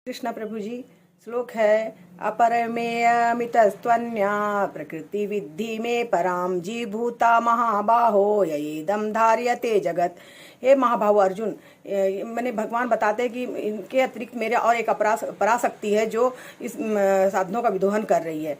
कृष्णा प्रभु जी। श्लोक है अपरमेयमितस्त्वन्या प्रकृति विद्धि में पराम जीभूता महाबाहो यदम धार्यते जगत। हे महाबाहो अर्जुन, मैंने भगवान बताते हैं कि इनके अतिरिक्त मेरे और एक पराशक्ति है जो इस साधनों का विदोहन कर रही है।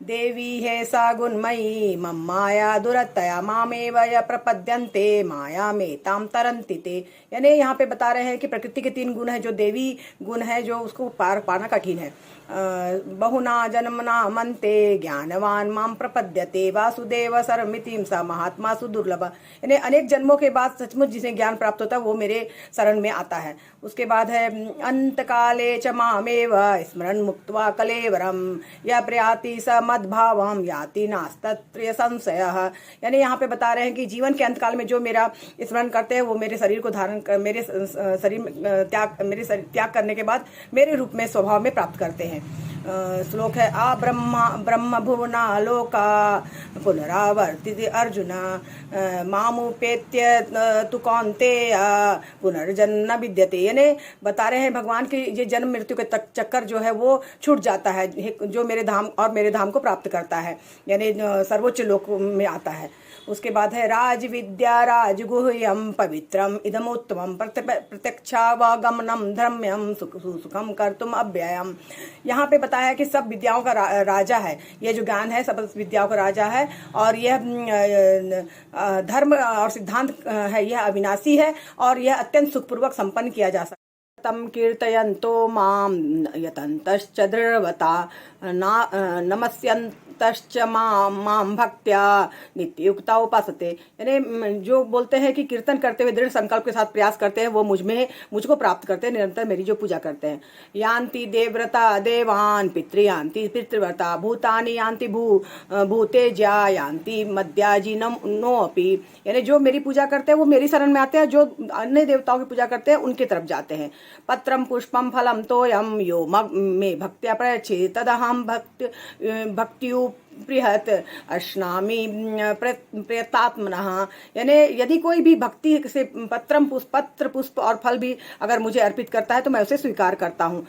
देवी है सा गुणमयी मम माया दुरतया मामेव य प्रपद्यन्ते माया में ताम तरन्ति ते। यानी यहाँ पे बता रहे हैं कि प्रकृति के 3 गुण है, जो देवी गुण है जो उसको पार पाना कठिन है। बहुना जन्मना मनते ज्ञानवान माम प्रपद्यते वासुदेव सर्वमितिम स महात्मा सुदुर्लभ। यानी अनेक जन्मों के बाद सचमुच जिसे ज्ञान प्राप्त होता है वो मेरे शरण में आता है। उसके बाद है अंत काले च मामेव स्मरण मुक्त्वा कलेवरम या प्रयाति स मद्भावम याति नास्तत्र संशयः। यानी यहाँ पे बता रहे हैं कि जीवन के अंत काल में जो मेरा स्मरण करते हैं वो मेरे शरीर को धारण कर मेरे शरीर त्याग करने के बाद मेरे रूप में स्वभाव में प्राप्त करते हैं। श्लोक है आ ब्रह्म भुवना लोका पुनरावर्तित अर्जुन मामुपेत्य तु कौन्तेय पुनर्जन्म विद्यते। यानी बता रहे हैं भगवान की ये जन्म मृत्यु के चक्कर जो है वो छूट जाता है, जो मेरे धाम को प्राप्त करता है, यानी सर्वोच्च लोक में आता है। उसके बाद है राज विद्या राजगुह्यम पवित्रम इदमुत्तमम प्रत्यक्षावगमनम धर्म्यम सुखम कर्तुम अव्ययम। यहाँ पे बताया कि सब विद्याओं का राजा है, ये जो ज्ञान है सब विद्याओं का राजा है और यह धर्म और सिद्धांत है, यह अविनाशी है और यह अत्यंत सुखपूर्वक संपन्न किया जा सकता है। तम कीर्तयन्तो माम यतन्तश्च दृढ़वता नमस्यन्तश्च माम भक्त्या नित्ययुक्ता उपासते। यानी जो बोलते हैं कि कीर्तन करते हुए दृढ़ संकल्प के साथ प्रयास करते हैं वो मुझको प्राप्त करते हैं, निरंतर मेरी जो पूजा करते हैं। यान्ति देवव्रता देवान पितृयान्ति पितृव्रता भूतानि यान्ति भूतेज्या यान्ति मद्याजी नोऽपि। यानी जो मेरी पूजा करते हैं वो मेरी शरण में आते हैं, जो अन्य देवताओं की पूजा करते हैं उनकी तरफ जाते हैं। पत्रम पुष्पम फलम तोयम यो मे भक्त्या प्रयच्छेत् तदहं भक्त्यु बृहत अश्नामी प्रयतात्मनः। यानी यदि कोई भी भक्ति से पत्र पुष्प और फल भी अगर मुझे अर्पित करता है तो मैं उसे स्वीकार करता हूँ।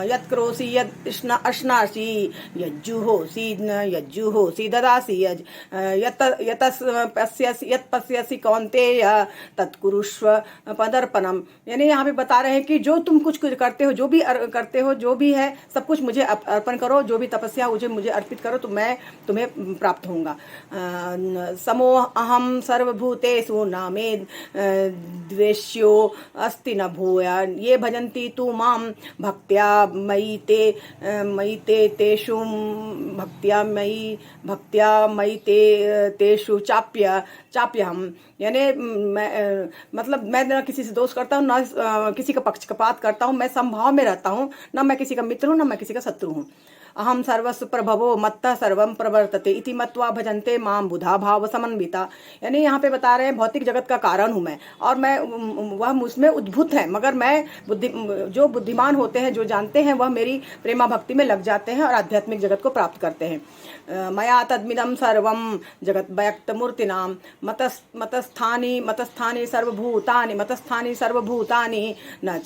यत् करोसि यत् अश्नासि यज्जुहोसि ददासि यत् पश्यसि कौन्तेय तत्कुरुष्व पदर्पणम। यानी यहाँ पे बता रहे हैं कि जो तुम कुछ करते हो, जो भी करते हो, जो भी है सब कुछ मुझे अर्पण करो, जो भी तपस्या मुझे अर्पित करो तो मैं तुम्हें प्राप्त होऊंगा। समो अहम सर्वभूतेषु न मे द्वेष्यो अस्ति न भूया ये भजन्ति तु माम भक्त्या मयि ते तेषु भक्त्या मयि तेषु चाप्यहम। यानी मैं न किसी से दोष करता हूँ, न किसी का पक्षपात करता हूँ, मैं समभाव में रहता हूँ, न मैं किसी का मित्र हूँ न मैं किसी का शत्रु हूँ। अहम सर्वस्व प्रभवो मत्तः सर्वम प्रवर्तते इति मत्वा भजन्ते माम बुधा भाव समन्विता। यानी यहाँ पे बता रहे हैं भौतिक जगत का कारण हूँ मैं और वह मुझमें उद्भूत है, मगर जो बुद्धिमान होते हैं, जो जानते हैं, वह मेरी प्रेमा भक्ति में लग जाते हैं और आध्यात्मिक जगत को प्राप्त करते हैं। मया तद्मिदं सर्वं जगत व्यक्त मूर्तिनाम मतस्थानी सर्वभूतानि न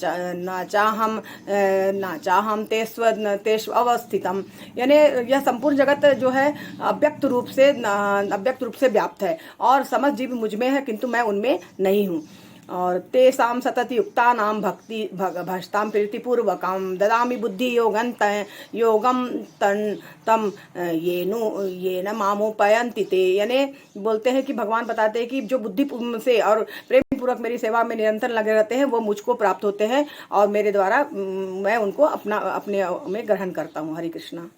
चाहम तेषु अवस्थितम। यानी यह संपूर्ण जगत जो है अव्यक्त रूप से व्याप्त है और समस्त जीव मुझ में है किंतु मैं उनमें नहीं हूँ। और तेषां सतति युक्तानां भक्ति भजतां प्रीतिपूर्वकं ददामि बुद्धि योगम तम येन मामुपयन्ति ते। यानी बोलते हैं कि भगवान बताते हैं कि जो बुद्धि से और प्रेम पूर्वक मेरी सेवा में निरंतर लगे रहते हैं वो मुझको प्राप्त होते हैं और मेरे द्वारा मैं उनको अपने में ग्रहण करता हूँ। हरे कृष्णा।